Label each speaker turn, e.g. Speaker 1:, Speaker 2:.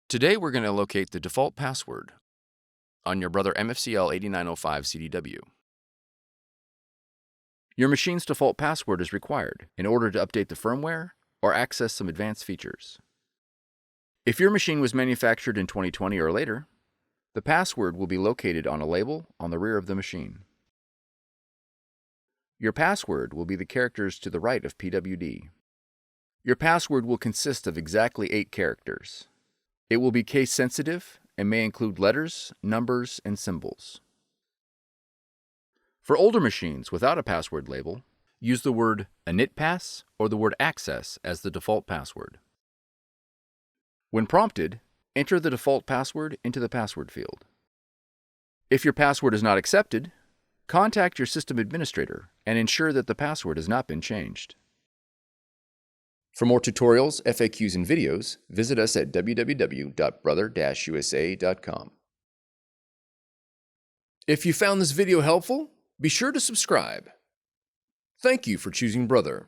Speaker 1: Today we're going to locate the default password on your Brother MFCL8905CDW. Your machine's default password is required in order to update the firmware or access some advanced features. If your machine was manufactured in 2020 or later, the password will be located on a label on the rear of the machine. Your password will be the characters to the right of PWD. Your password will consist of exactly 8 characters. It will be case sensitive and may include letters, numbers, and symbols. For older machines without a password label, use the word initpass or the word access as the default password. When prompted, enter the default password into the password field. If your password is not accepted, contact your system administrator and ensure that the password has not been changed. For more tutorials, FAQs, and videos, visit us at www.brother-usa.com. If you found this video helpful, be sure to subscribe. Thank you for choosing Brother.